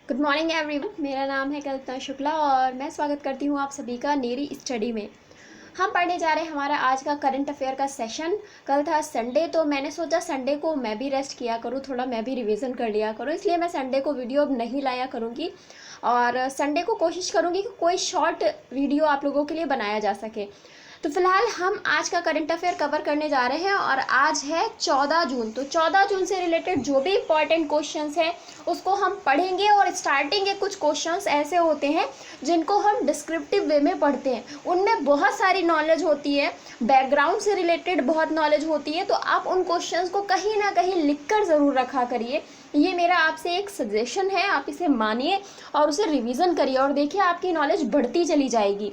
Good morning everyone. मेरा नाम है कल्पना शुक्ला और मैं स्वागत करती हूँ आप सभी का नेरी स्टडी में। हम पढ़ने जा रहे हैं हमारा आज का करंट अफेयर का सेशन। कल था संडे, तो मैंने सोचा संडे को मैं भी रेस्ट किया करूँ, थोड़ा मैं भी रिवीजन कर लिया करूँ, इसलिए मैं संडे को वीडियो अब नहीं लाया करूँगी और संडे को कोशिश करूँगी कि कोई शॉर्ट वीडियो आप लोगों के लिए बनाया जा सके। तो फिलहाल हम आज का करंट अफेयर कवर करने जा रहे हैं और आज है 14 जून। तो 14 जून से रिलेटेड जो भी इंपॉर्टेंट क्वेश्चंस हैं उसको हम पढ़ेंगे और स्टार्टिंग के कुछ क्वेश्चंस ऐसे होते हैं जिनको हम डिस्क्रिप्टिव वे में पढ़ते हैं। उनमें बहुत सारी नॉलेज होती है, बैकग्राउंड से रिलेटेड बहुत नॉलेज होती है, तो आप उन क्वेश्चंस को कहीं ना कहीं लिख कर ज़रूर रखा करिए। ये मेरा आपसे एक सजेशन है, आप इसे मानिए और उसे रिविज़न करिए और देखिए आपकी नॉलेज बढ़ती चली जाएगी।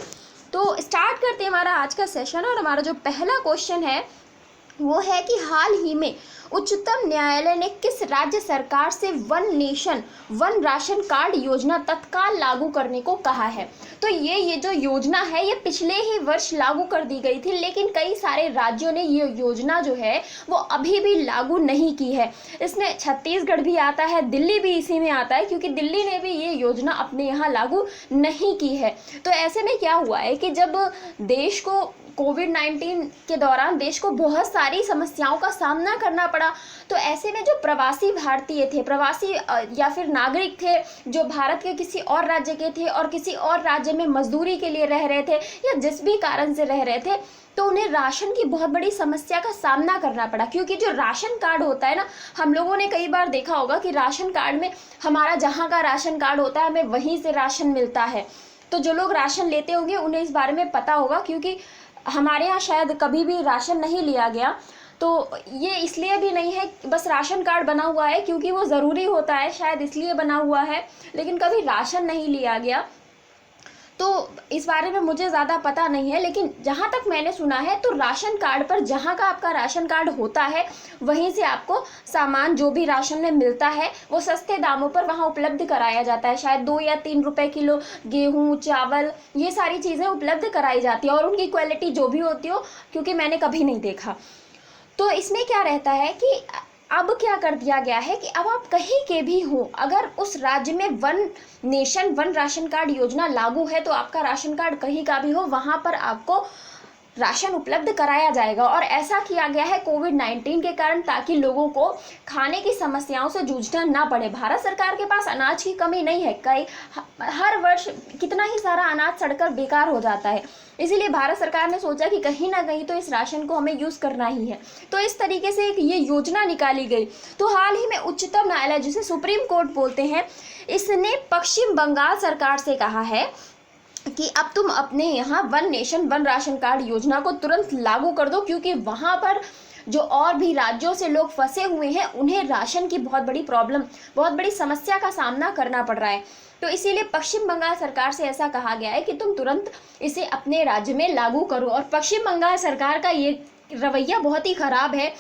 तो स्टार्ट करते हैं हमारा आज का सेशन और हमारा जो पहला क्वेश्चन है वो है कि हाल ही में उच्चतम न्यायालय ने किस राज्य सरकार से one nation one ration card योजना तत्काल लागू करने को कहा है। तो ये जो योजना है ये पिछले ही वर्ष लागू कर दी गई थी, लेकिन कई सारे राज्यों ने ये योजना जो है वो अभी भी लागू नहीं की है। इसमें छत्तीसगढ़ भी आता है, दिल्ली भी इसी में आता है, क्योंकि दिल्ली ने भी ये योजना अपने यहाँ लागू नहीं की है। तो ऐसे में क्या हुआ है कि जब देश को कोविड-19 के दौरान देश को बहुत सारी समस्याओं का सामना करना पड़ा, तो ऐसे में जो प्रवासी भारतीय थे, प्रवासी या फिर नागरिक थे जो भारत के किसी और राज्य के थे और किसी और राज्य में मजदूरी के लिए रह रहे थे या जिस भी कारण से रह रहे थे, तो उन्हें राशन की बहुत बड़ी समस्या का सामना करना पड़ा। क्योंकि जो राशन कार्ड होता है ना, हम लोगों ने कई बार देखा होगा कि राशन कार्ड में हमारा जहाँ का राशन कार्ड होता है हमें वहीं से राशन मिलता है। तो जो लोग राशन लेते होंगे उन्हें इस बारे में पता होगा, क्योंकि हमारे यहाँ शायद कभी भी राशन नहीं लिया गया। तो ये इसलिए भी नहीं है बस राशन कार्ड बना हुआ है क्योंकि वो ज़रूरी होता है, शायद इसलिए बना हुआ है, लेकिन कभी राशन नहीं लिया गया। तो इस बारे में मुझे ज़्यादा पता नहीं है, लेकिन जहाँ तक मैंने सुना है तो राशन कार्ड पर जहाँ का आपका राशन कार्ड होता है वहीं से आपको सामान जो भी राशन में मिलता है वो सस्ते दामों पर वहाँ उपलब्ध कराया जाता है। शायद 2 या 3 रुपए किलो गेहूँ, चावल, ये सारी चीज़ें उपलब्ध कराई जाती है और उनकी क्वालिटी जो भी होती हो, क्योंकि मैंने कभी नहीं देखा। तो इसमें क्या रहता है कि अब क्या कर दिया गया है कि अब आप कहीं के भी हो, अगर उस राज्य में one nation one ration card योजना लागू है तो आपका राशन कार्ड कहीं का भी हो वहाँ पर आपको राशन उपलब्ध कराया जाएगा। और ऐसा किया गया है कोविड-19 के कारण, ताकि लोगों को खाने की समस्याओं से जूझना ना पड़े। भारत सरकार के पास अनाज की कमी नहीं है, हर वर्ष कितना ही सारा अनाज सड़कर बेकार हो जाता है, इसीलिए भारत सरकार ने सोचा कि कहीं ना कहीं तो इस राशन को हमें यूज़ करना ही है। तो इस तरीके से एक ये योजना निकाली गई। तो हाल ही में उच्चतम न्यायालय, जिसे सुप्रीम कोर्ट बोलते हैं, इसने पश्चिम बंगाल सरकार से कहा है कि अब तुम अपने यहाँ one nation one ration card योजना को तुरंत लागू कर दो, क्योंकि वहाँ पर जो और भी राज्यों से लोग फंसे हुए हैं उन्हें राशन की बहुत बड़ी प्रॉब्लम, बहुत बड़ी समस्या का सामना करना पड़ रहा है। तो इसीलिए पश्चिम बंगाल सरकार से ऐसा कहा गया है कि तुम तुरंत इसे अपने राज्य में लागू करो। और पश्चिम बंगाल सरकार का ये रवैया बहुत ही खराब है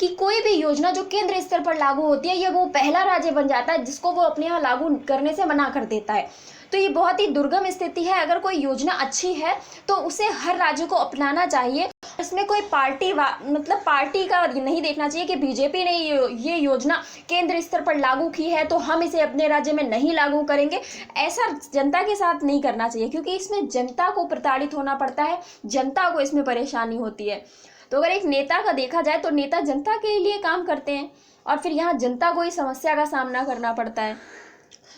कि कोई भी योजना जो केंद्र स्तर पर लागू होती है ये वो पहला राज्य बन जाता है जिसको वो अपने यहाँ लागू करने से मना कर देता है। तो ये बहुत ही दुर्गम स्थिति है। अगर कोई योजना अच्छी है तो उसे हर राज्य को अपनाना चाहिए। इसमें कोई मतलब पार्टी का नहीं देखना चाहिए कि बीजेपी ने ये योजना केंद्र स्तर पर लागू की है तो हम इसे अपने राज्य में नहीं लागू करेंगे। ऐसा जनता के साथ नहीं करना चाहिए, क्योंकि इसमें जनता को प्रताड़ित होना पड़ता है, जनता को इसमें परेशानी होती है। तो अगर एक नेता का देखा जाए तो नेता जनता के लिए काम करते हैं और फिर यहाँ जनता को ही समस्या का सामना करना पड़ता है।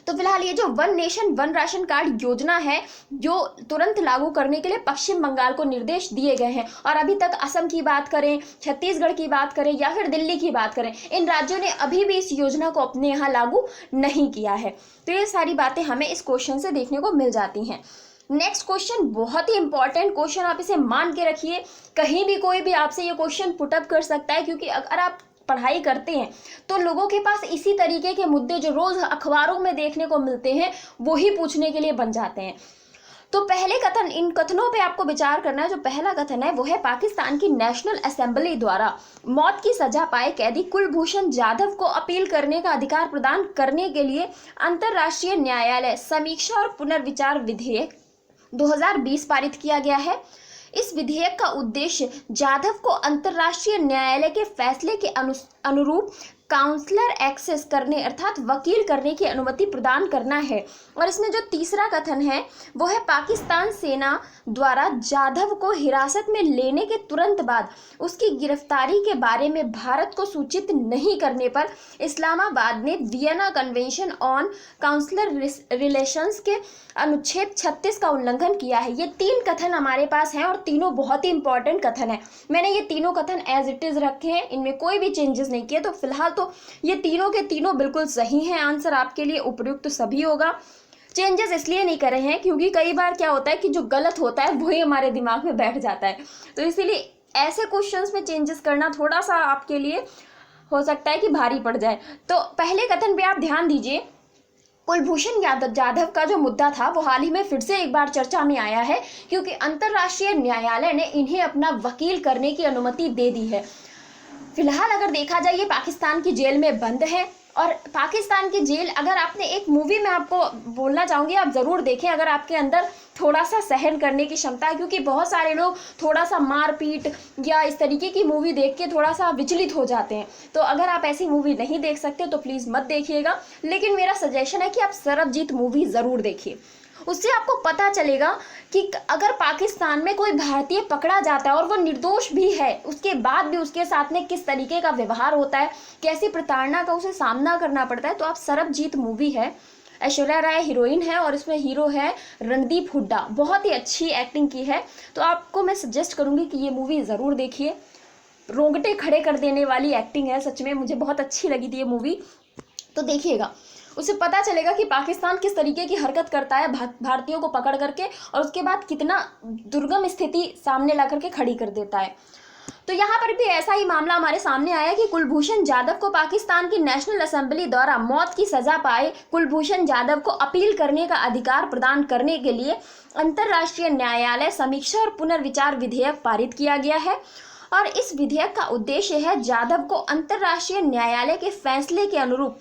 तो फिलहाल ये जो one nation one ration card योजना है जो तुरंत लागू करने के लिए पश्चिम बंगाल को निर्देश दिए गए हैं। और अभी तक असम की बात करें, छत्तीसगढ़ की बात करें या फिर दिल्ली की बात करें, इन राज्यों ने अभी भी इस योजना को अपने यहाँ लागू नहीं किया है। तो ये सारी बातें हमें इस क्वेश्चन से देखने को मिल जाती हैं। नेक्स्ट क्वेश्चन बहुत ही इंपॉर्टेंट क्वेश्चन, आप इसे मान के रखिए। कहीं भी कोई भी आपसे ये क्वेश्चन पुटअप कर सकता है, क्योंकि अगर आप पढ़ाई करते हैं तो लोगों के पास इसी तरीके के मुद्दे जो रोज अखबारों में देखने को मिलते हैं वो ही पूछने के लिए बन जाते हैं। तो पहले कथन, इन कथनों पे आपको विचार करना है। जो पहला कथन है वो है पाकिस्तान की नेशनल असेंबली द्वारा मौत की सजा पाए कैदी कुलभूषण जाधव को अपील करने का अधिकार प्रदान करने के लिए अंतर्राष्ट्रीय न्यायालय समीक्षा और पुनर्विचार विधेयक 2020 पारित किया गया है। इस विधेयक का उद्देश्य जाधव को अंतर्राष्ट्रीय न्यायालय के फैसले के अनुरूप काउंसलर एक्सेस करने अर्थात वकील करने की अनुमति प्रदान करना है। और इसमें जो तीसरा कथन है वो है पाकिस्तान सेना द्वारा जाधव को हिरासत में लेने के तुरंत बाद उसकी गिरफ्तारी के बारे में भारत को सूचित नहीं करने पर इस्लामाबाद ने Vienna convention on consular relations के अनुच्छेद 36 का उल्लंघन किया है। ये 3 कथन हमारे पास हैं और तीनों बहुत ही इंपॉर्टेंट कथन है। मैंने ये तीनों कथन एज इट इज रखे हैं, इनमें कोई भी चेंजेस नहीं किए। तो फिलहाल तो ये तीनों के तीनों बिल्कुल सही हैं। आंसर आपके लिए उपयुक्त सभी होगा। चेंजेस इसलिए नहीं करे हैं क्योंकि कई बार क्या होता है कि जो गलत होता है वही हमारे दिमाग में बैठ जाता है, तो इसीलिए ऐसे क्वेश्चंस में चेंजेस करना थोड़ा सा आपके लिए हो सकता है कि भारी पड़ जाए। तो पहले कथन पे आप ध्यान दीजिए, कुलभूषण जाधव का जो मुद्दा था वो हाल ही में फिर से एक बार चर्चा में आया है क्योंकि अंतर्राष्ट्रीय न्यायालय ने इन्हें अपना वकील करने की अनुमति दे दी है। फिलहाल अगर देखा जाए ये पाकिस्तान की जेल में बंद है और पाकिस्तान की जेल, अगर आपने एक मूवी में आपको बोलना चाहूँगी आप ज़रूर देखें अगर आपके अंदर थोड़ा सा सहन करने की क्षमता है, क्योंकि बहुत सारे लोग थोड़ा सा मारपीट या इस तरीके की मूवी देख के थोड़ा सा विचलित हो जाते हैं। तो अगर आप ऐसी मूवी नहीं देख सकते तो प्लीज़ मत देखिएगा, लेकिन मेरा सजेशन है कि आप सरबजीत मूवी ज़रूर देखिए। उससे आपको पता चलेगा कि अगर पाकिस्तान में कोई भारतीय पकड़ा जाता है और वो निर्दोष भी है, उसके बाद भी उसके साथ में किस तरीके का व्यवहार होता है, कैसी प्रताड़ना का उसे सामना करना पड़ता है। तो आप सरबजीत मूवी है, ऐश्वर्या राय हीरोइन है और इसमें हीरो है रणदीप हुड्डा, बहुत ही अच्छी एक्टिंग की है। तो आपको मैं सजेस्ट करूँगी कि ये मूवी ज़रूर देखिए। रोंगटे खड़े कर देने वाली एक्टिंग है, सच में मुझे बहुत अच्छी लगी थी ये मूवी, तो देखिएगा। उसे पता चलेगा कि पाकिस्तान किस तरीके की हरकत करता है भारतीयों को पकड़ करके और उसके बाद कितना दुर्गम स्थिति सामने ला करके खड़ी कर देता है। तो यहाँ पर भी ऐसा ही मामला हमारे सामने आया कि कुलभूषण जाधव को पाकिस्तान की नेशनल असेंबली द्वारा मौत की सजा पाए कुलभूषण जाधव को अपील करने का अधिकार प्रदान करने के लिए अंतर्राष्ट्रीय न्यायालय समीक्षा और पुनर्विचार विधेयक पारित किया गया है। और इस विधेयक का उद्देश्य है जाधव को अंतर्राष्ट्रीय न्यायालय के फैसले के अनुरूप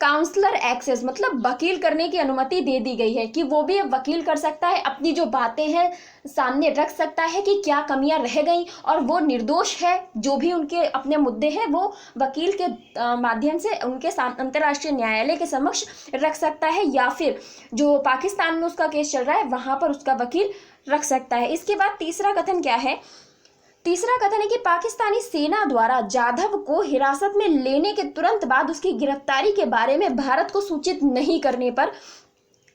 काउंसलर एक्सेस मतलब वकील करने की अनुमति दे दी गई है कि वो भी अब वकील कर सकता है, अपनी जो बातें हैं सामने रख सकता है कि क्या कमियां रह गई और वो निर्दोष है, जो भी उनके अपने मुद्दे हैं वो वकील के माध्यम से उनके अंतर्राष्ट्रीय न्यायालय के समक्ष रख सकता है, या फिर जो पाकिस्तान में उसका केस चल रहा है वहाँ पर उसका वकील रख सकता है। इसके बाद तीसरा कथन क्या है? तीसरा कथन है कि पाकिस्तानी सेना द्वारा जाधव को हिरासत में लेने के तुरंत बाद उसकी गिरफ्तारी के बारे में भारत को सूचित नहीं करने पर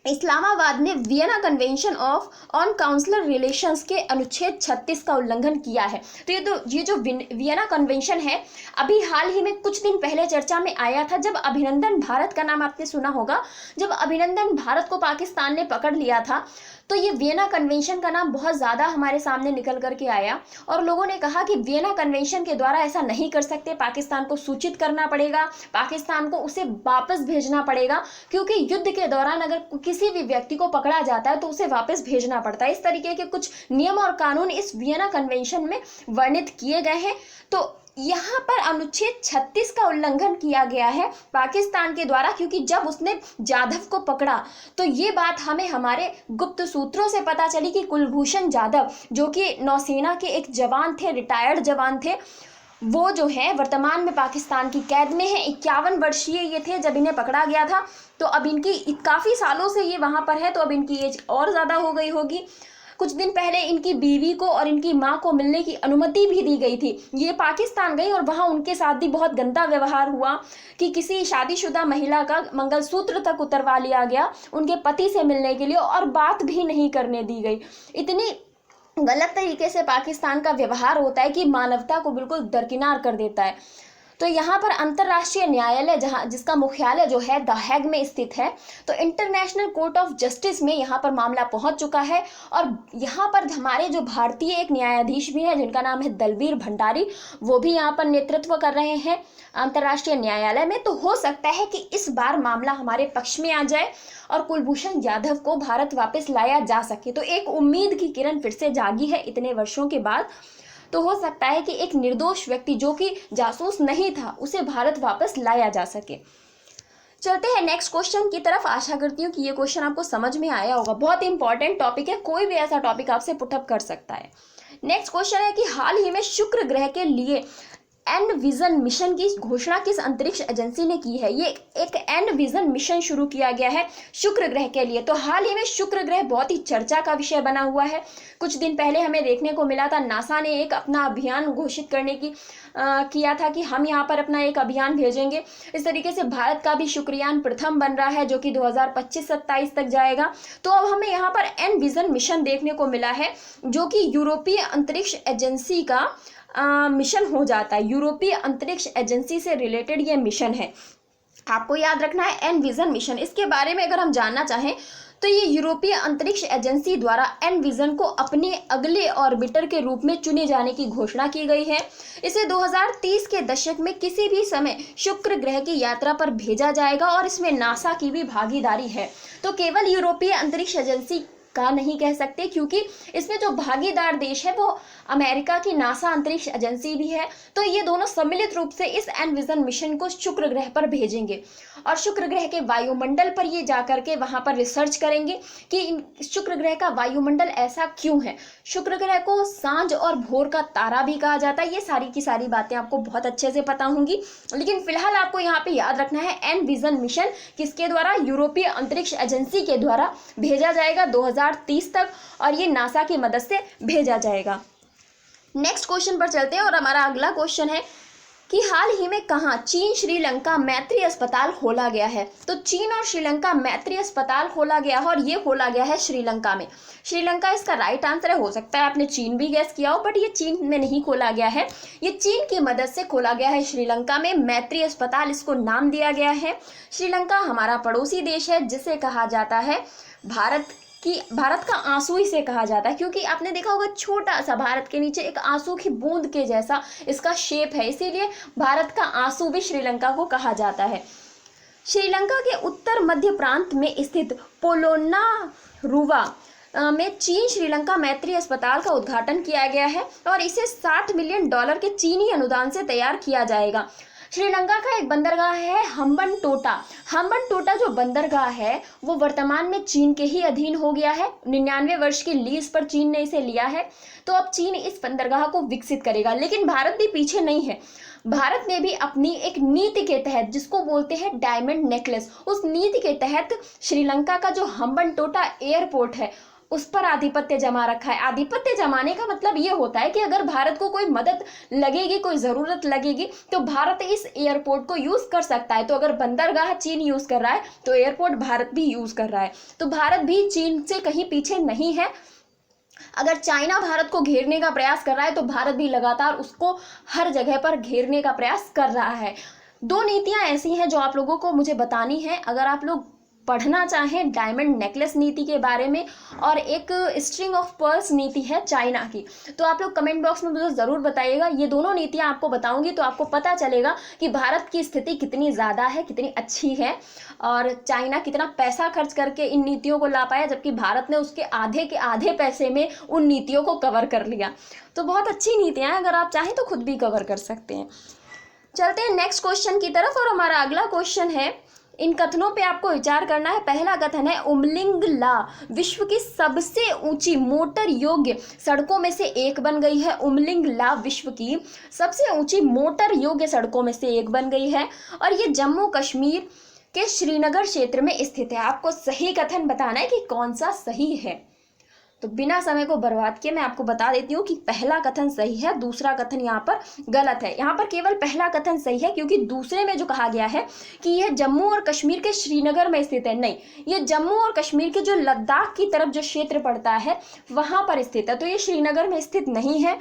इस्लामाबाद ने Vienna convention on consular relations के अनुच्छेद 36 का उल्लंघन किया है। तो ये जो वियना कन्वेंशन है अभी हाल ही में कुछ दिन पहले चर्चा में आया था, जब अभिनंदन भारत का नाम आपने सुना होगा। जब अभिनंदन भारत को पाकिस्तान ने पकड़ लिया था तो ये वियना कन्वेंशन का नाम बहुत ज़्यादा हमारे सामने निकल करके आया और लोगों ने कहा कि वियना कन्वेंशन के द्वारा ऐसा नहीं कर सकते, पाकिस्तान को सूचित करना पड़ेगा, पाकिस्तान को उसे वापस भेजना पड़ेगा, क्योंकि युद्ध के दौरान अगर किसी भी व्यक्ति को पकड़ा जाता है तो उसे वापस भेजना पड़ता है। इस तरीके के कुछ नियम और कानून इस वियना कन्वेंशन में वर्णित किए गए हैं। तो यहाँ पर अनुच्छेद 36 का उल्लंघन किया गया है पाकिस्तान के द्वारा, क्योंकि जब उसने जाधव को पकड़ा तो ये बात हमें हमारे गुप्त सूत्रों से पता चली कि कुलभूषण जाधव जो कि नौसेना के एक जवान थे, रिटायर्ड जवान थे, वो जो है वर्तमान में पाकिस्तान की कैद में है। 51 वर्षीय ये थे जब इन्हें पकड़ा गया था। तो अब इनकी काफ़ी सालों से ये वहाँ पर है, तो अब इनकी एज और ज़्यादा हो गई होगी। कुछ दिन पहले इनकी बीवी को और इनकी मां को मिलने की अनुमति भी दी गई थी। ये पाकिस्तान गई और वहां उनके साथ भी बहुत गंदा व्यवहार हुआ कि किसी शादीशुदा महिला का मंगलसूत्र तक उतरवा लिया गया उनके पति से मिलने के लिए और बात भी नहीं करने दी गई। इतनी गलत तरीके से पाकिस्तान का व्यवहार होता है कि मानवता को बिल्कुल दरकिनार कर देता है। तो यहाँ पर अंतर्राष्ट्रीय न्यायालय जिसका मुख्यालय जो है द हैग में स्थित है, तो इंटरनेशनल कोर्ट ऑफ जस्टिस में यहाँ पर मामला पहुँच चुका है। और यहाँ पर हमारे जो भारतीय एक न्यायाधीश भी हैं जिनका नाम है दलवीर भंडारी, वो भी यहाँ पर नेतृत्व कर रहे हैं अंतर्राष्ट्रीय न्यायालय में। तो हो सकता है कि इस बार मामला हमारे पक्ष में आ जाए और कुलभूषण जाधव को भारत वापस लाया जा सके। तो एक उम्मीद की किरण फिर से जागी है इतने वर्षों के बाद। तो हो सकता है कि एक निर्दोष व्यक्ति जो कि जासूस नहीं था उसे भारत वापस लाया जा सके। चलते हैं नेक्स्ट क्वेश्चन की तरफ। आशा करती हूँ कि ये क्वेश्चन आपको समझ में आया होगा। बहुत इंपॉर्टेंट टॉपिक है, कोई भी ऐसा टॉपिक आपसे पुटअप कर सकता है। नेक्स्ट क्वेश्चन है कि हाल ही में शुक्र ग्रह के लिए एन विजन मिशन की घोषणा किस अंतरिक्ष एजेंसी ने की है? ये एक एन विजन मिशन शुरू किया गया है शुक्र ग्रह के लिए। तो हाल ही में शुक्र ग्रह बहुत ही चर्चा का विषय बना हुआ है। कुछ दिन पहले हमें देखने को मिला था, नासा ने एक अपना अभियान घोषित करने की किया था कि हम यहाँ पर अपना एक अभियान भेजेंगे। इस तरीके से भारत का भी शुक्रयान प्रथम बन रहा है, जो कि 2025-27 तक जाएगा। तो अब हमें यहाँ पर एन विजन मिशन देखने को मिला है, जो कि यूरोपीय अंतरिक्ष एजेंसी का मिशन हो जाता है। यूरोपीय अंतरिक्ष एजेंसी से रिलेटेड ये मिशन है, आपको याद रखना है एन विजन मिशन। इसके बारे में अगर हम जानना चाहें तो ये यूरोपीय अंतरिक्ष एजेंसी द्वारा एन विजन को अपने अगले ऑर्बिटर के रूप में चुने जाने की घोषणा की गई है। इसे 2030 के दशक में किसी भी समय शुक्र ग्रह की यात्रा पर भेजा जाएगा और इसमें नासा की भी भागीदारी है। तो केवल यूरोपीय अंतरिक्ष एजेंसी का नहीं कह सकते, क्योंकि इसमें जो भागीदार देश है वो अमेरिका की नासा अंतरिक्ष एजेंसी भी है। तो ये दोनों सम्मिलित रूप से इस एन विजन मिशन को शुक्र ग्रह पर भेजेंगे और शुक्र ग्रह के वायुमंडल पर ये जाकर के वहां पर रिसर्च करेंगे कि शुक्र ग्रह का वायुमंडल ऐसा क्यों है। शुक्र ग्रह को सांझ और भोर का तारा भी कहा जाता है। ये सारी की सारी बातें आपको बहुत अच्छे से पता होंगी, लेकिन फिलहाल आपको यहाँ पे याद रखना है एन विजन मिशन किसके द्वारा? यूरोपीय अंतरिक्ष एजेंसी के द्वारा भेजा जाएगा 2030 तक, और ये नासा की मदद से भेजा जाएगा। नेक्स्ट क्वेश्चन पर चलते हैं और हमारा अगला क्वेश्चन है कि हाल ही में कहाँ चीन श्रीलंका मैत्री अस्पताल खोला गया है? तो चीन और श्रीलंका मैत्री अस्पताल खोला गया है और ये खोला गया है श्रीलंका में। श्रीलंका इसका राइट आंसर है। हो सकता है आपने चीन भी गैस किया हो, बट ये चीन में नहीं खोला गया है, ये चीन की मदद से खोला गया है श्रीलंका में। मैत्री अस्पताल इसको नाम दिया गया है। श्रीलंका हमारा पड़ोसी देश है, जिसे कहा जाता है भारत का आंसू इसे कहा जाता है, क्योंकि आपने देखा होगा छोटा सा भारत के नीचे एक आंसू की बूंद के जैसा इसका शेप है, इसीलिए भारत का आंसू भी श्रीलंका को कहा जाता है। श्रीलंका के उत्तर मध्य प्रांत में स्थित पोलोनारुवा में चीन श्रीलंका मैत्री अस्पताल का उद्घाटन किया गया है और इसे $60 मिलियन के चीनी अनुदान से तैयार किया जाएगा। श्रीलंका का एक बंदरगाह है हम्बनटोटा। हम्बनटोटा जो बंदरगाह है वो वर्तमान में चीन के ही अधीन हो गया है। 99 वर्ष की लीज पर चीन ने इसे लिया है। तो अब चीन इस बंदरगाह को विकसित करेगा, लेकिन भारत भी पीछे नहीं है। भारत ने भी अपनी एक नीति के तहत, जिसको बोलते हैं डायमंड नेकलेस, उस नीति के तहत श्रीलंका का जो हम्बनटोटा एयरपोर्ट है उस पर आधिपत्य जमा रखा है। आधिपत्य जमाने का मतलब ये होता है कि अगर भारत को कोई मदद लगेगी, कोई ज़रूरत लगेगी, तो भारत इस एयरपोर्ट को यूज़ कर सकता है। तो अगर बंदरगाह चीन यूज़ कर रहा है तो एयरपोर्ट भारत भी यूज़ कर रहा है। तो भारत भी चीन से कहीं पीछे नहीं है। अगर चाइना भारत को घेरने का प्रयास कर रहा है तो भारत भी लगातार उसको हर जगह पर घेरने का प्रयास कर रहा है। दो नीतियां ऐसी हैं जो आप लोगों को मुझे बतानी है अगर आप लोग पढ़ना चाहें डायमंड नेकलेस नीति के बारे में, और एक स्ट्रिंग ऑफ पर्ल्स नीति है चाइना की। तो आप लोग कमेंट बॉक्स में मुझे ज़रूर बताइएगा। ये दोनों नीतियां आपको बताऊंगी तो आपको पता चलेगा कि भारत की स्थिति कितनी ज़्यादा है, कितनी अच्छी है, और चाइना कितना पैसा खर्च करके इन नीतियों को ला पाया, जबकि भारत ने उसके आधे के आधे पैसे में उन नीतियों को कवर कर लिया। तो बहुत अच्छी नीतियाँ हैं, अगर आप चाहें तो खुद भी कवर कर सकते हैं। चलते हैं नेक्स्ट क्वेश्चन की तरफ, और हमारा अगला क्वेश्चन है, इन कथनों पे आपको विचार करना है। पहला कथन है, उमलिंग ला विश्व की सबसे ऊंची मोटर योग्य सड़कों में से एक बन गई है। उमलिंग ला विश्व की सबसे ऊंची मोटर योग्य सड़कों में से एक बन गई है और ये जम्मू कश्मीर के श्रीनगर क्षेत्र में स्थित है। आपको सही कथन बताना है कि कौन सा सही है। तो बिना समय को बर्बाद किए मैं आपको बता देती हूँ कि पहला कथन सही है, दूसरा कथन यहाँ पर गलत है। यहाँ पर केवल पहला कथन सही है, क्योंकि दूसरे में जो कहा गया है कि यह जम्मू और कश्मीर के श्रीनगर में स्थित है, नहीं, ये जम्मू और कश्मीर के जो लद्दाख की तरफ जो क्षेत्र पड़ता है वहाँ पर स्थित है। तो ये श्रीनगर में स्थित नहीं है।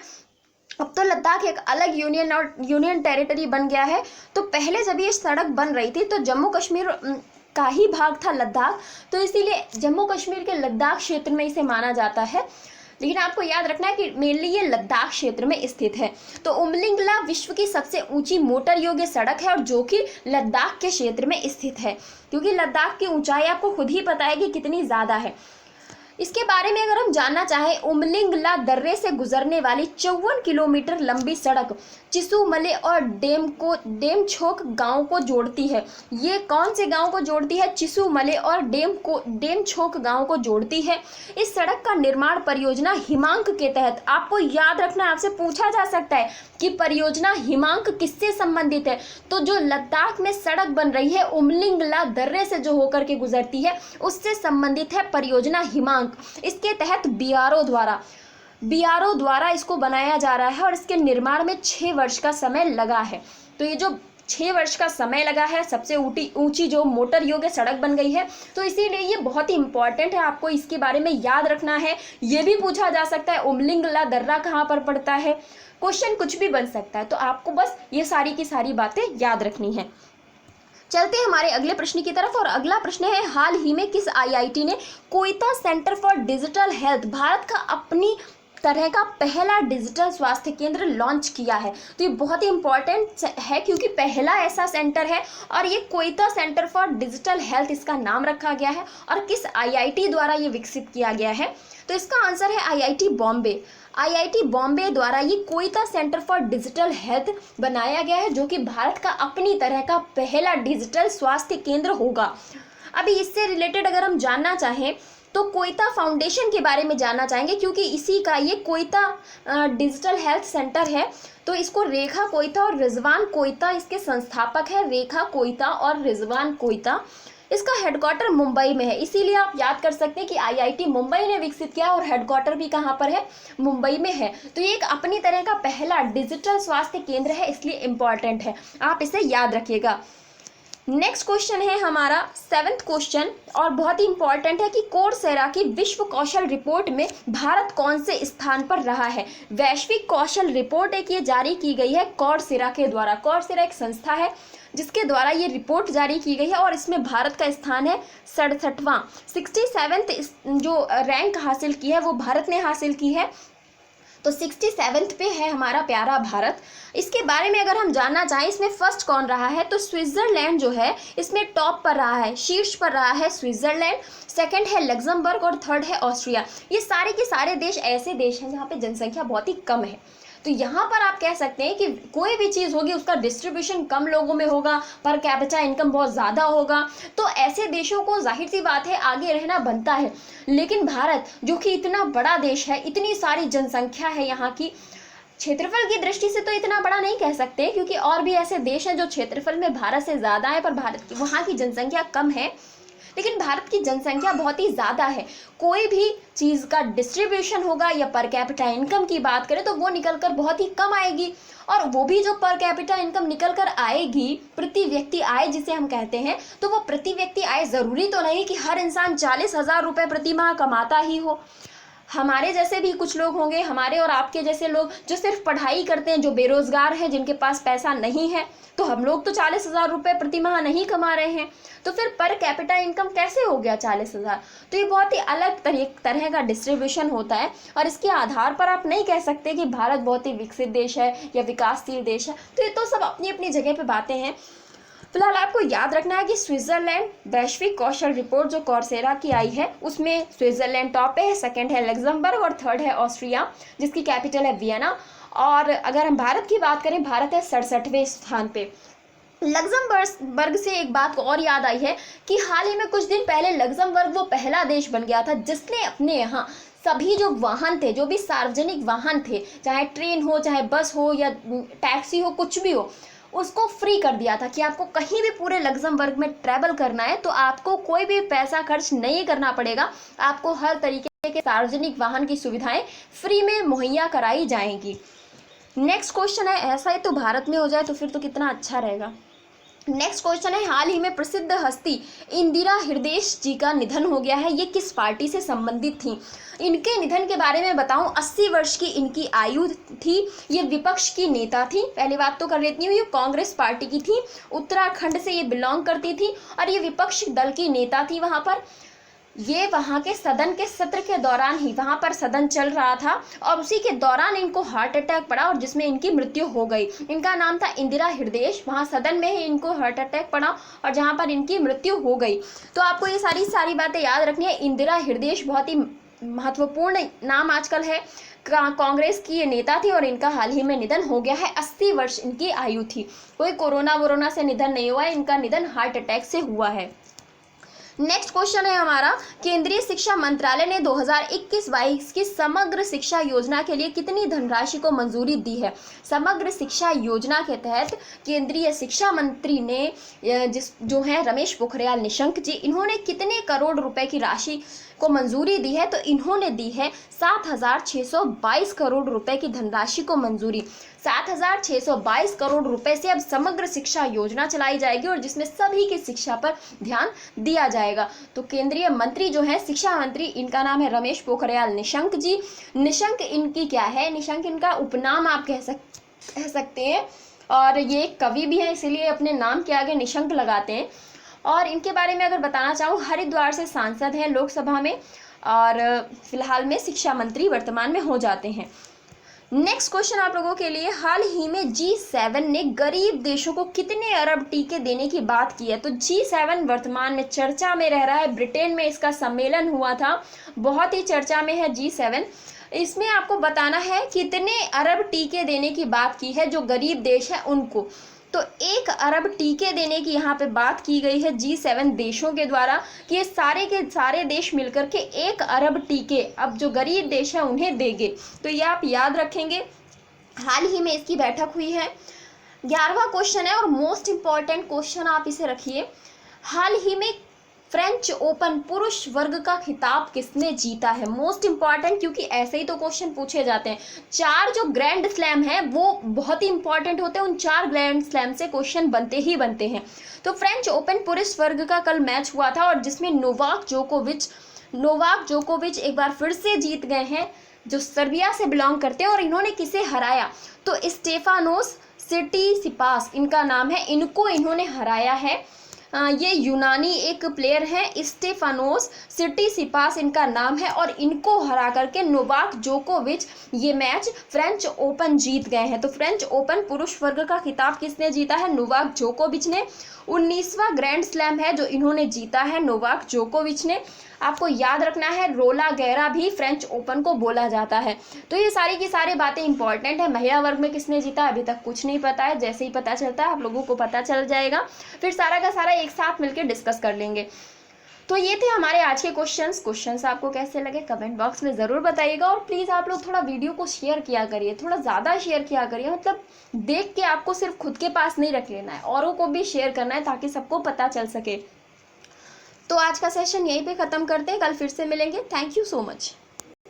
अब तो लद्दाख एक अलग यूनियन टेरिटरी बन गया है। तो पहले जब ये सड़क बन रही थी तो जम्मू कश्मीर का ही भाग था लद्दाख, तो इसीलिए जम्मू कश्मीर के लद्दाख क्षेत्र में इसे माना जाता है। लेकिन आपको याद रखना है कि मेनली ये लद्दाख क्षेत्र में स्थित है। तो उमलिंग ला विश्व की सबसे ऊंची मोटर योग्य सड़क है और जो कि लद्दाख के क्षेत्र में स्थित है, क्योंकि लद्दाख की ऊंचाई आपको खुद ही पता है कि कितनी ज़्यादा है। इसके बारे में अगर हम जानना चाहें, उमलिंगला दर्रे से गुजरने वाली 54 किलोमीटर लंबी सड़क चिसूमले और डेमछोक गांव को जोड़ती है। ये कौन से गांव को जोड़ती है? चिसूमले और डेमछोक गांव को जोड़ती है। इस सड़क का निर्माण परियोजना हिमांक के तहत, आपको याद रखना, आपसे पूछा जा सकता है कि परियोजना हिमांक किससे संबंधित है। तो जो लद्दाख में सड़क बन रही है उमलिंगला दर्रे से जो होकर के गुजरती है, उससे संबंधित है परियोजना हिमांक। इसके तहत बीआरओ द्वारा इसको बनाया जा रहा है और इसके निर्माण में 6 वर्ष का समय लगा है। तो ये जो 6 वर्ष का समय लगा है, सबसे ऊंची जो मोटर योग्य सड़क बन गई है, तो इसीलिए ये बहुत ही इंपॉर्टेंट है, आपको इसके बारे में याद रखना है। ये भी पूछा जा सकता है उमलिंगला दर्रा कहाँ पर पड़ता है, क्वेश्चन कुछ भी बन सकता है, तो आपको बस ये सारी की सारी बातें याद रखनी है। चलते हैं हमारे अगले प्रश्न की तरफ, और अगला प्रश्न है, हाल ही में किस आईआईटी ने कोयता centre for digital health, Bharat का अपनी तरह का पहला डिजिटल स्वास्थ्य केंद्र लॉन्च किया है? तो ये बहुत ही इंपॉर्टेंट है क्योंकि पहला ऐसा सेंटर है और ये कोयता सेंटर फॉर डिजिटल हेल्थ इसका नाम रखा गया है। और किस आईआईटी द्वारा ये विकसित किया गया है? तो इसका आंसर है आईआईटी बॉम्बे। आईआईटी बॉम्बे द्वारा ये कोयता सेंटर फॉर डिजिटल हेल्थ बनाया गया है, जो कि भारत का अपनी तरह का पहला डिजिटल स्वास्थ्य केंद्र होगा। अभी इससे रिलेटेड अगर हम जानना चाहें तो कोयता फाउंडेशन के बारे में जानना चाहेंगे, क्योंकि इसी का ये कोयता डिजिटल हेल्थ सेंटर है। तो इसको रेखा कोयता और रिजवान कोयता इसके संस्थापक है, रेखा कोयता और रिजवान कोयता। इसका हेडक्वार्टर मुंबई में है, इसीलिए आप याद कर सकते हैं कि आईआईटी मुंबई ने विकसित किया और हेडक्वार्टर भी कहाँ पर है? मुंबई में है। तो ये एक अपनी तरह का पहला डिजिटल स्वास्थ्य केंद्र है, इसलिए इम्पॉर्टेंट है, आप इसे याद रखिएगा। नेक्स्ट क्वेश्चन है हमारा 7th क्वेश्चन, और बहुत ही इंपॉर्टेंट है कि कोर्सेरा की विश्व कौशल रिपोर्ट में भारत कौन से स्थान पर रहा है? वैश्विक कौशल रिपोर्ट एक ये जारी की गई है कोर्सेरा के द्वारा। कोर्सेरा एक संस्था है जिसके द्वारा ये रिपोर्ट जारी की गई है और इसमें भारत का स्थान है 67वां। 67th जो रैंक हासिल की है वो भारत ने हासिल की है, तो 67th पे है हमारा प्यारा भारत। इसके बारे में अगर हम जानना चाहें, इसमें फर्स्ट कौन रहा है, तो स्विट्जरलैंड जो है इसमें टॉप पर रहा है, शीर्ष पर रहा है स्विट्जरलैंड, सेकंड है लग्जमबर्ग और थर्ड है ऑस्ट्रिया। ये सारे के सारे देश ऐसे देश हैं जहाँ पे जनसंख्या बहुत ही कम है। तो यहाँ पर आप कह सकते हैं कि कोई भी चीज़ होगी उसका डिस्ट्रीब्यूशन कम लोगों में होगा, पर कैपिटा इनकम बहुत ज़्यादा होगा, तो ऐसे देशों को जाहिर सी बात है आगे रहना बनता है। लेकिन भारत जो कि इतना बड़ा देश है, इतनी सारी जनसंख्या है यहाँ की, क्षेत्रफल की दृष्टि से तो इतना बड़ा नहीं कह सकते, क्योंकि और भी ऐसे देश हैं जो क्षेत्रफल में भारत से ज़्यादा है, पर भारत की वहाँ की जनसंख्या कम है। लेकिन भारत की जनसंख्या बहुत ही ज़्यादा है, कोई भी चीज़ का डिस्ट्रीब्यूशन होगा या पर कैपिटा इनकम की बात करें तो वो निकल कर बहुत ही कम आएगी, और वो भी जो पर कैपिटा इनकम निकल कर आएगी, प्रति व्यक्ति आय जिसे हम कहते हैं, तो वो प्रति व्यक्ति आय ज़रूरी तो नहीं कि हर इंसान 40,000 रुपये प्रति माह कमाता ही हो। हमारे जैसे भी कुछ लोग होंगे, हमारे और आपके जैसे लोग जो सिर्फ पढ़ाई करते हैं, जो बेरोजगार हैं, जिनके पास पैसा नहीं है, तो हम लोग तो 40,000 रुपये प्रति माह नहीं कमा रहे हैं, तो फिर पर कैपिटा इनकम कैसे हो गया 40,000? तो ये बहुत ही अलग तरह का डिस्ट्रीब्यूशन होता है, और इसके आधार पर आप नहीं कह सकते कि भारत बहुत ही विकसित देश है या विकासशील देश है। तो ये तो सब अपनी अपनी जगह पे बातें हैं। फिलहाल आपको याद रखना है कि स्विट्जरलैंड वैश्विक कौशल रिपोर्ट जो कोर्सेरा की आई है उसमें स्विट्जरलैंड टॉप पे है, सेकंड है लग्जमबर्ग और थर्ड है ऑस्ट्रिया जिसकी कैपिटल है वियना। और अगर हम भारत की बात करें, भारत है 67वें स्थान पे। लग्जमबर्ग से एक बात को और याद आई है कि हाल ही में कुछ दिन पहले लग्जमबर्ग वो पहला देश बन गया था जिसने अपने यहाँ सभी जो वाहन थे, जो भी सार्वजनिक वाहन थे, चाहे ट्रेन हो, चाहे बस हो या टैक्सी हो, कुछ भी हो, उसको फ्री कर दिया था कि आपको कहीं भी पूरे लग्जमबर्ग में ट्रैवल करना है तो आपको कोई भी पैसा खर्च नहीं करना पड़ेगा, आपको हर तरीके के सार्वजनिक वाहन की सुविधाएं फ्री में मुहैया कराई जाएंगी। नेक्स्ट क्वेश्चन है, ऐसा ही तो भारत में हो जाए तो फिर तो कितना अच्छा रहेगा। नेक्स्ट क्वेश्चन है, हाल ही में प्रसिद्ध हस्ती इंदिरा हृदय जी का निधन हो गया है, ये किस पार्टी से संबंधित थी? इनके निधन के बारे में बताऊं, 80 वर्ष की इनकी आयु थी, ये विपक्ष की नेता थी, पहली बात तो कर लेती हूँ, ये कांग्रेस पार्टी की थी, उत्तराखंड से ये बिलोंग करती थी और ये विपक्ष दल की नेता थी। वहाँ पर ये वहाँ के सदन के सत्र के दौरान ही, वहाँ पर सदन चल रहा था और उसी के दौरान इनको हार्ट अटैक पड़ा और जिसमें इनकी मृत्यु हो गई। इनका नाम था इंदिरा हृदय, वहाँ सदन में ही इनको हार्ट अटैक पड़ा और जहाँ पर इनकी मृत्यु हो गई। तो आपको ये सारी बातें याद रखनी है। इंदिरा हृदय बहुत ही महत्वपूर्ण नाम आजकल है। कांग्रेस की ये नेता थी और इनका हाल ही में निधन हो गया है। 80 वर्ष इनकी आयु थी। कोई कोरोना से निधन नहीं हुआ है, इनका निधन हार्ट अटैक से हुआ है। नेक्स्ट क्वेश्चन है हमारा, केंद्रीय शिक्षा मंत्रालय ने 2021-22 की समग्र शिक्षा योजना के लिए कितनी धनराशि को मंजूरी दी है। समग्र शिक्षा योजना के तहत केंद्रीय शिक्षा मंत्री ने जो है रमेश पोखरियाल निशंक जी, इन्होंने कितने करोड़ रुपए की राशि को मंजूरी दी है। तो इन्होंने दी है 7,622 करोड़ रुपए की धनराशि को मंजूरी। 7,622 करोड़ रुपए से अब समग्र शिक्षा योजना चलाई जाएगी और जिसमें सभी की शिक्षा पर ध्यान दिया जाएगा। तो केंद्रीय मंत्री जो है शिक्षा मंत्री, इनका नाम है रमेश पोखरियाल निशंक जी। निशंक इनकी क्या है, निशंक इनका उपनाम आप कह सकते हैं, और ये कवि भी हैं, इसीलिए अपने नाम के आगे निशंक लगाते हैं। और इनके बारे में अगर बताना चाहूँ, हरिद्वार से सांसद हैं लोकसभा में और फिलहाल में शिक्षा मंत्री वर्तमान में हो जाते हैं। नेक्स्ट क्वेश्चन आप लोगों के लिए, हाल ही में G7 ने गरीब देशों को कितने अरब टीके देने की बात की है। तो G7 वर्तमान में चर्चा में रह रहा है। ब्रिटेन में इसका सम्मेलन हुआ था, बहुत ही चर्चा में है G7। इसमें आपको बताना है कितने अरब टीके देने की बात की है जो गरीब देश है उनको। तो 1 अरब टीके देने की यहाँ पे बात की गई है G7 देशों के द्वारा कि ये सारे के सारे देश मिलकर के 1 अरब टीके अब जो गरीब देश है उन्हें देंगे। तो ये आप याद रखेंगे, हाल ही में इसकी बैठक हुई है। 11वां क्वेश्चन है और मोस्ट इम्पॉर्टेंट क्वेश्चन आप इसे रखिए, हाल ही में फ्रेंच ओपन पुरुष वर्ग का खिताब किसने जीता है। मोस्ट इंपॉर्टेंट, क्योंकि ऐसे ही तो क्वेश्चन पूछे जाते हैं। 4 जो ग्रैंड स्लैम है वो बहुत ही इंपॉर्टेंट होते हैं, उन 4 ग्रैंड स्लैम से क्वेश्चन बनते ही बनते हैं। तो फ्रेंच ओपन पुरुष वर्ग का कल मैच हुआ था और जिसमें नोवाक जोकोविच एक बार फिर से जीत गए हैं, जो सर्बिया से बिलोंग करते हैं। और इन्होंने किसे हराया, तो स्टेफानोस सिटीसिपास इनका नाम है, इनको इन्होंने हराया है। ये यूनानी एक प्लेयर है, स्टेफानोस सिटीसिपास इनका नाम है, और इनको हरा करके नोवाक जोकोविच ये मैच फ्रेंच ओपन जीत गए हैं। तो फ्रेंच ओपन पुरुष वर्ग का खिताब किसने जीता है, नोवाक जोकोविच ने। 19वां ग्रैंड स्लैम है जो इन्होंने जीता है नोवाक जोकोविच ने। आपको याद रखना है रोला गैरा भी फ्रेंच ओपन को बोला जाता है। तो ये सारी की सारी बातें इंपॉर्टेंट है। महिला वर्ग में किसने जीता अभी तक कुछ नहीं पता है, जैसे ही पता चलता है आप लोगों को पता चल जाएगा, फिर सारा का सारा एक साथ मिलकर डिस्कस कर लेंगे। तो ये थे हमारे आज के क्वेश्चंस आपको कैसे लगे कमेंट बॉक्स में ज़रूर बताइएगा। और प्लीज़ आप लोग थोड़ा वीडियो को शेयर किया करिए, थोड़ा ज़्यादा शेयर किया करिए। मतलब देख के आपको सिर्फ खुद के पास नहीं रख लेना है, औरों को भी शेयर करना है ताकि सबको पता चल सके। तो आज का सेशन यहीं पे ख़त्म करते हैं, कल फिर से मिलेंगे। Thank you so much.